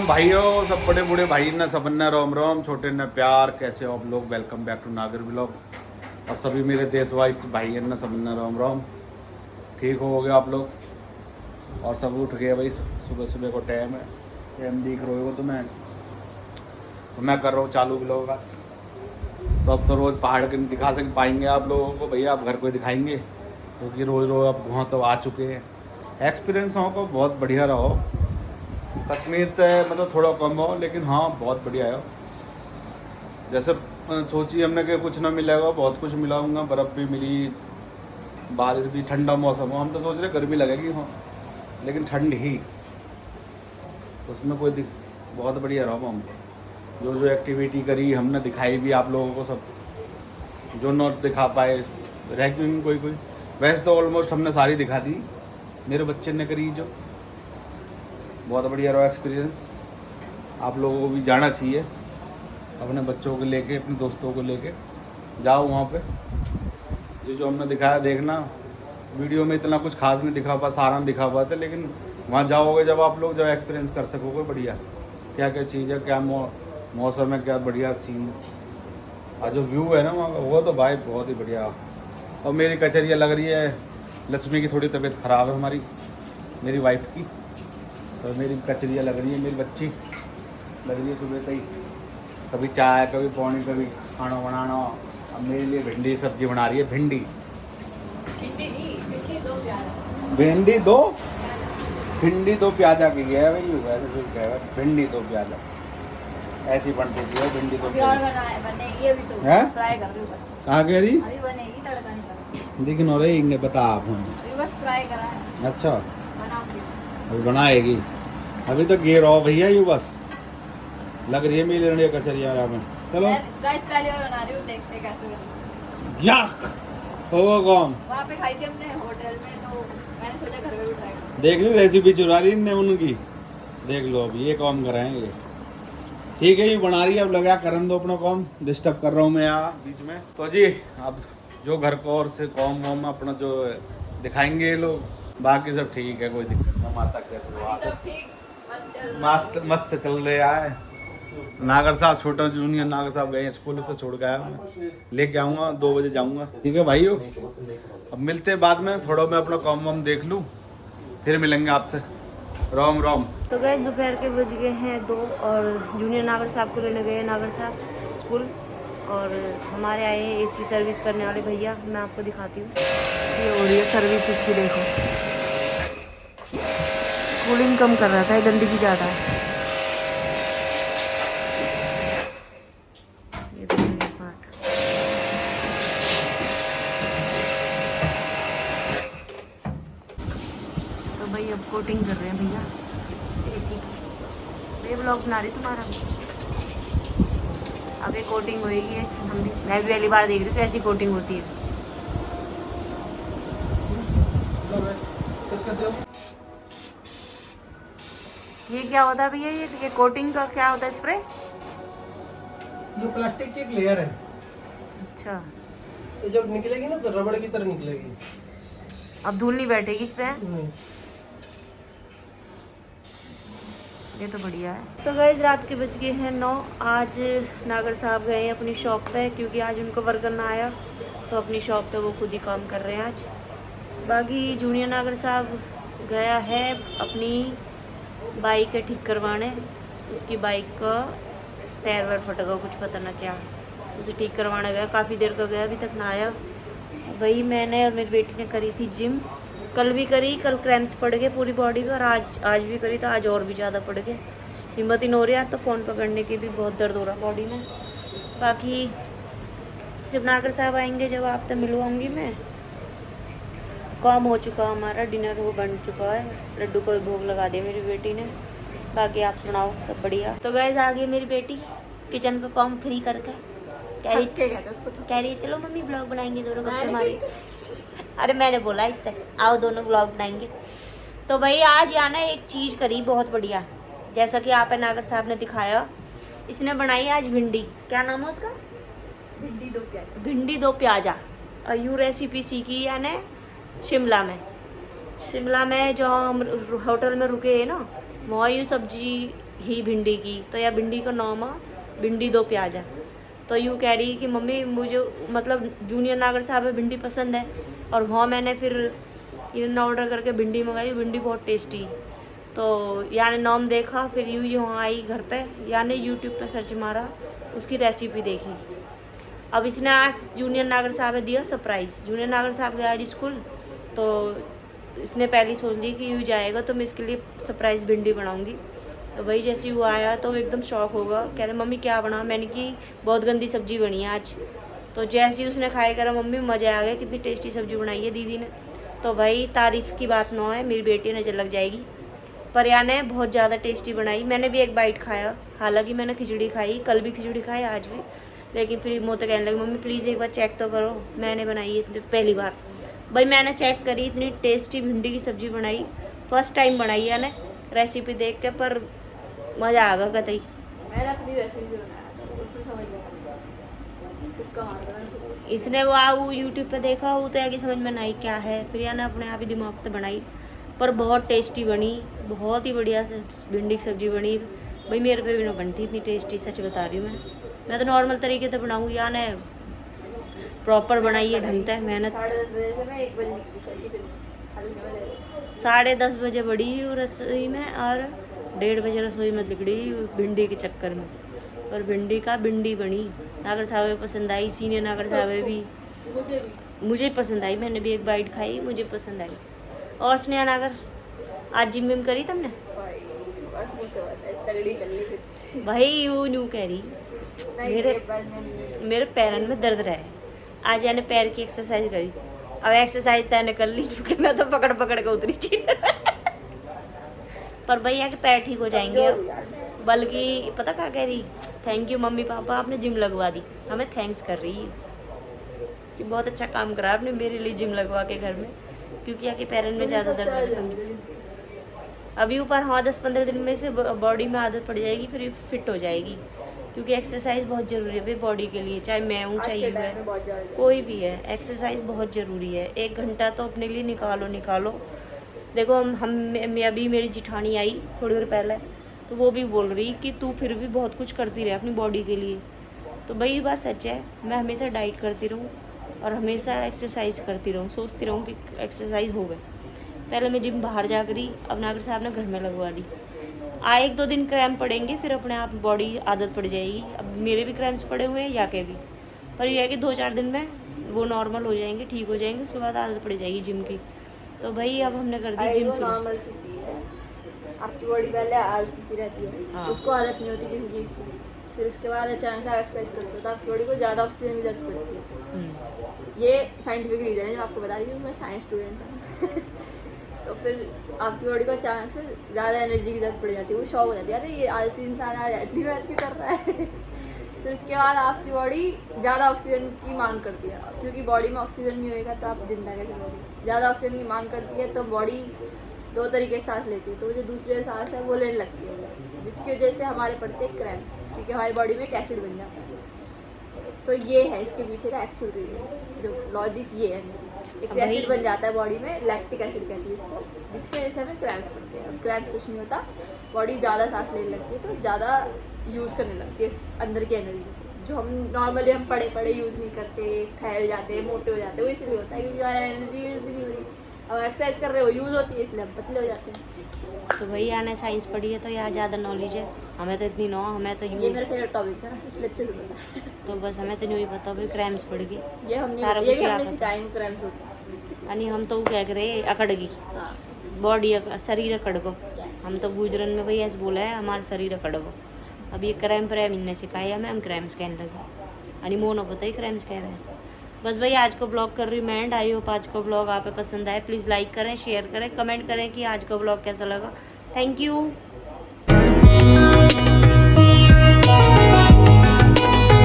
भाइयों, सब बड़े बूढ़े भाई ने सबने रोम रोम, छोटे ने प्यार। कैसे हो आप लोग? वेलकम बैक टू नागर ब्लॉग। और सभी मेरे देशवासी भाई ने सबने रोम रोम। ठीक हो गए आप लोग? और सब उठ गए भाई। सुबह सुबह को टाइम है, टाइम दिख रहे हो तुम्हें। तो मैं कर रहा हूँ चालू ब्लॉग का। तो अब तो रोज़ पहाड़ के नहीं दिखा सक पाएंगे आप लोगों को भैया, आप घर को दिखाएंगे क्योंकि रोज़ रोज़ आप वहाँ तो आ चुके हैं। एक्सपीरियंस हो को बहुत बढ़िया रहो। कश्मीर से मतलब थोड़ा कम हो, लेकिन हाँ बहुत बढ़िया है। जैसे सोची हमने कि कुछ ना मिलेगा, बहुत कुछ मिलाऊंगा। बर्फ़ भी मिली, बारिश भी, ठंडा मौसम हो। हम तो सोच रहे गर्मी लगेगी हाँ, लेकिन ठंड ही, उसमें कोई बहुत बढ़िया रहो। हम जो जो एक्टिविटी करी हमने दिखाई भी आप लोगों को, सब जो नोट दिखा पाए रह क्यों कोई कोई। वैसे तो ऑलमोस्ट हमने सारी दिखा दी, मेरे बच्चे ने करी जो। बहुत बढ़िया रहा एक्सपीरियंस। आप लोगों को भी जाना चाहिए, अपने बच्चों को लेके, अपने दोस्तों को लेके जाओ वहाँ पे। जो हमने दिखाया देखना। वीडियो में इतना कुछ खास नहीं दिखा पा, सारा नहीं दिखा पाते, लेकिन वहाँ जाओगे जब आप लोग, जब एक्सपीरियंस कर सकोगे बढ़िया क्या क्या चीज़ है, क्या मौसम है, क्या बढ़िया सीन और जो व्यू है ना वहाँ का, वो तो भाई बहुत ही बढ़िया। और मेरी कचरिया लग रही है, लक्ष्मी की थोड़ी तबीयत ख़राब है हमारी, मेरी वाइफ की। तो मेरी कचरिया लग रही है, मेरी बच्ची लग रही है सुबह से ही, कभी चाय, कभी पानी, कभी खाना बनाना। अब मेरे लिए भिंडी सब्जी बना रही है। भिंडी दो प्याजा की है भाई, वैसे कुछ कहेगा भिंडी दो प्याजा ऐसी बनती थी। भिंडी दो बनेगी अभी तो है, फ्राई कर लूं बस। कहाँ कह रही? अभी बनेगी, तड़का नहीं करा। लेकिन हो रही इनने बता आप हम अभी बस फ्राई करा है, अच्छा बनाऊंगी। अभी बनाएगी। अभी तो गे रहो भैया, यू बस लग रही है मेरी लड़िया कचरिया में। चलो गाइस पहले और बना रही हूँ, देखते कैसे बनी। याक होगा कौन? वहाँ पे खाई थी हमने होटल में, तो मैंने सोचा घर में भी ट्राई करूँ। देख ली रेसिपी चुरा ली इनने उनकी, देख लो अभी ये काम कराएंगे। ठीक है, ये बना रही है, अब लगा करन दो अपना काम, डिस्टर्ब कर रहा हूँ मैं यहाँ बीच में। तो जी अब जो घर को और से काम वाम अपना जो दिखाएंगे ये लोग, बाकी सब ठीक है, कोई दिक्कत नहीं। माता कैसे सब ठीक, बस चल मस्त मस्त चल रहा है। नागर साहब, छोटा जूनियर नागर साहब गए स्कूल से, छोड़ के आया मैं, लेके आऊँगा 2 बजे जाऊँगा। ठीक है भाइयों, अब मिलते हैं बाद में। थोड़ा मैं अपना काम वाम देख लूँ, फिर मिलेंगे आपसे। राम राम। तो गए दोपहर के बज गए हैं 2 और जूनियर नागर साहब को लेने गए नागर साहब स्कूल। और हमारे आए हैं एसी सर्विस करने वाले भैया, मैं आपको दिखाती हूँ। ये हो रही है सर्विस इसकी, देखो कूलिंग कम कर रहा था, गंदगी ज़्यादा है। ये देखो ये पार्ट, तो भाई अब कोटिंग कर रहे हैं भैया एसी की। ये ब्लॉग बना रही तुम्हारा, अब ये कोटिंग होएगी ऐसी। मैं भी पहली बार देख रही हूँ कैसी कोटिंग होती है। ये क्या होता है भैया? ये कोटिंग का क्या होता है? स्प्रे, जो प्लास्टिक की एक लेयर है, अच्छा। ये जब निकलेगी ना तो रबड़ की तरह निकलेगी। अब धूल नहीं बैठेगी इस पे? नहीं। ये तो बढ़िया है। तो गाइस रात के बज गए हैं 9। आज नागर साहब गए हैं अपनी शॉप पे, क्योंकि आज उनको वर्कर ना आया, तो अपनी शॉप पे वो खुद ही काम कर रहे हैं आज। बाकी जूनियर नागर साहब गया है अपनी बाइक है ठीक करवाने। उसकी बाइक का टायर वायर फट गया, कुछ पता ना क्या, उसे ठीक करवाने गया। काफ़ी देर का गया, अभी तक ना आया। वही मैंने और मेरी बेटी ने करी थी जिम, कल भी करी। कल क्रैम्प्स पड़ गए पूरी बॉडी पे, और आज भी करी, तो आज और भी ज़्यादा पड़ गए। हिम्मत ही नहीं हो रही आज तो, फ़ोन पकड़ने की भी बहुत दर्द हो रहा बॉडी में। बाकी जब नागर साहब आएंगे, जब आपसे मिलवाऊंगी मैं। काम हो चुका हमारा, डिनर वो बन चुका है, लड्डू को भोग लगा दिया मेरी बेटी ने। बाकी आप सुनाओ, सब बढ़िया? तो गाइस आ गई मेरी बेटी किचन का काम फ्री करके, कह रही चलो मम्मी ब्लॉग बनाएंगे दोनों गप्पे हमारे। अरे मैंने बोला इस तरह आओ दोनों ब्लॉग बनाएंगे। तो भाई आज यहाँ ना एक चीज़ करी बहुत बढ़िया, जैसा कि आप नागर साहब ने दिखाया। इसने बनाई आज भिंडी, क्या नाम है उसका? भिंडी दो प्याजा। और यूँ रेसिपी सीखी यानी शिमला में जो हम होटल में रुके हैं ना, वहाँ यूँ सब्जी ही भिंडी की, तो या भिंडी को 9 माह भिंडी 2 प्याजा। तो यूँ कह रही कि मम्मी मुझे मतलब जूनियर नागर साहब में भिंडी पसंद है, और वहाँ मैंने फिर इन्होंने ऑर्डर करके भिंडी मंगाई, भिंडी बहुत टेस्टी। तो यानी नाम देखा, फिर यूँ यहाँ आई घर पे, यानी यूट्यूब पे सर्च मारा, उसकी रेसिपी देखी। अब इसने आज जूनियर नागर साहब ने दिया सरप्राइज़। जूनियर नागर साहब गया आज स्कूल, तो इसने पहले सोच ली कि यूँ जाएगा तो मैं इसके लिए सरप्राइज़ भिंडी बनाऊँगी। तो भाई जैसे वो आया तो वो एकदम शौक होगा, कह रहे मम्मी क्या बना। मैंने कि बहुत गंदी सब्जी बनी है आज। तो जैसे ही उसने खाया, कह रहा मम्मी मज़ा आ गया, कितनी टेस्टी सब्जी बनाई है दीदी ने। तो भाई तारीफ़ की बात ना है, मेरी बेटी नज़र लग जाएगी। पर याने बहुत ज़्यादा टेस्टी बनाई। मैंने भी एक बाइट खाया, हालांकि मैंने खिचड़ी खाई, कल भी खिचड़ी खाई, आज भी। लेकिन फिर मोते कहने लगी मम्मी प्लीज़ एक बार चेक तो करो, मैंने बनाई है पहली बार। भाई मैंने चेक करी, इतनी टेस्टी भिंडी की सब्ज़ी बनाई, फर्स्ट टाइम बनाई है ने रेसिपी देख के, पर मज़ा आ गया कतई। मैंने अपनी रेसिपी से बनाया था, उसमें समझ नहीं आया, तुक्का मार दिया मैंने। इसने वो यूट्यूब पे देखा, वो तो आगे समझ में नहीं क्या है, फिर यानी अपने आप ही दिमाग पे बनाई, पर बहुत टेस्टी बनी, बहुत ही बढ़िया से भिंडी की सब्ज़ी बनी। भाई मेरे पे भी ना बनती इतनी टेस्टी, सच बता रही हूँ मैं तो नॉर्मल तरीके से बनाऊँ, यानी प्रॉपर बनाई है ढंग से मेहनत। 10:30 बजे से मैं 1 बजे निकली थी, खाली जगह ले रही। 10:30 बजे बड़ी रसोई में, और 1:30 बजे रसोई में लिगड़ी भिंडी के चक्कर में। पर भिंडी का भिंडी बनी, नागर साहब पसंद आई, सीनियर नागर साहब भी, मुझे भी मुझे पसंद आई। मैंने भी एक बाइट खाई, मुझे पसंद आई। और स्नेहा नागर आज जिम विम करी तुमने? भाई बस मुझे बात है, तगड़ी कर ली कुछ भाई यूँ कह रही नहीं। मेरे एक बार मैंने मेरे पैरन में दर्द रहे, आज यानी पैर की एक्सरसाइज करी। अब एक्सरसाइज तैने कर ली, क्योंकि मैं तो पकड़ पकड़ के उतरी थी। पर भैया के पैर ठीक हो जाएंगे अब। बल्कि पता क्या कह रही, थैंक यू मम्मी पापा, आपने जिम लगवा दी, हमें थैंक्स कर रही है कि बहुत अच्छा काम करा आपने मेरे लिए जिम लगवा के घर में, क्योंकि आके पैरन में ज़्यादा दर्द रहता है। अभी ऊपर हाँ 10-15 दिन में से बॉडी में आदत पड़ जाएगी, फिर फिट हो जाएगी, क्योंकि एक्सरसाइज बहुत ज़रूरी है भाई बॉडी के लिए, चाहे मैं हूँ चाहे यू है, बहुत ज़्यादा कोई भी है, एक्सरसाइज बहुत ज़रूरी है। 1 घंटा तो अपने लिए निकालो। देखो हम अभी मेरी जिठानी आई थोड़ी देर पहले, तो वो भी बोल रही कि तू फिर भी बहुत कुछ करती रहे अपनी बॉडी के लिए। तो भाई बात सच है, मैं हमेशा डाइट करती रहूँ और हमेशा एक्सरसाइज करती रहूँ, सोचती रहूँ कि एक्सरसाइज हो गए। पहले मैं जिम बाहर जा करी, अब नागर साहब ने घर में लगवा दी। 1-2 दिन क्रैम्प पड़ेंगे, फिर अपने आप बॉडी आदत पड़ जाएगी। अब मेरे भी क्रैम्प्स पड़े हुए हैं, या के भी, पर यह है कि 2-4 दिन में वो नॉर्मल हो जाएंगे, ठीक हो जाएंगे, उसके बाद आदत पड़ जाएगी जिम की। तो भाई अब हमने कर दी जिम शुरू। नॉर्मल सी चीज़ है, आपकी बॉडी पहले आलसी सी रहती है, हाँ। उसको आदत नहीं होती किसी चीज़ की, फिर उसके बाद अचानक से एक्सरसाइज करते हो तो आपकी बॉडी को ज़्यादा ऑक्सीजन की जरूरत पड़ती है। ये साइंटिफिक रीज़न है, जब आपको बता रही हूँ, मैं साइंस स्टूडेंट हूँ। तो फिर आपकी बॉडी को अचानक से ज़्यादा एनर्जी की जरूरत पड़ जाती है, वो शॉक हो जाती है, अरे ये आलसी इंसान आ रहा है, इतनी मेहनत क्यों कर रहा है। फिर उसके बाद आपकी बॉडी ज़्यादा ऑक्सीजन की मांग करती है, क्योंकि बॉडी में ऑक्सीजन नहीं होएगा तो आप जिंदा कैसे रहोगे। ज़्यादा ऑक्सीजन की मांग करती है तो बॉडी 2 तरीके से सांस लेती है, तो जो दूसरी सांस है वो लेने लगती है, जिसकी वजह से हमारे पड़ते हैं क्रैम्प्स, क्योंकि हमारी बॉडी में एक एसिड बन जाता है। सो ये है इसके पीछे का एक्चुअल रीज़न, जो लॉजिक ये है, एक एसिड बन जाता है बॉडी में, लैक्टिक एसिड कहती है इसको, जिसकी वजह से हमें क्रैम्प्स पड़ते हैं। क्रैम्प्स कुछ नहीं होता, बॉडी ज़्यादा सांस लेने लगती है तो ज़्यादा यूज़ करने लगती है अंदर की एनर्जी, जो हम नॉर्मली हम पड़े यूज़ नहीं करते, फैल जाते हैं, मोटे हो जाते हैं, वो इसलिए होता है क्योंकि हमारी एनर्जी यूज़ नहीं हो रही। अब एक्सरसाइज कर रहे हो, यूज़ होती है, इसलिए हम पतले हो जाते हैं। तो भाई आने साइंस पढ़ी है तो यहाँ ज़्यादा नॉलेज है, हमें तो इतनी ना, हमें तो ये यूँ, मेरा फेवरेट टॉपिक था ना, इसलिए अच्छे से पता है। तो बस हमें तो नहीं पता भाई क्रैम्प्स पड़ गए, ये हमने सारा ये कुछ भी यहाँ हमने पता। सिखाया इनको क्रैम्प्स होते हैं। यानी हम तो क्या करे अकड़ गई हाँ, बॉडी, शरीर अकड़ गो। हम तो गुजरन में भाई ऐसे बोला है हमारा शरीर अकड़ गो। अब ये क्रैम्प रहे इनने सिखाया हमें, हम क्रैम्प्स कहने लगे, यानी मोनो पता ही क्रैम्प्स कह रहे हैं। बस भाई आज का ब्लॉग कर रही हूँ मैं एंड, आई होप आज का ब्लॉग आप पे पसंद आए। प्लीज़ लाइक करें, शेयर करें, कमेंट करें कि आज का ब्लॉग कैसा लगा। Thank you.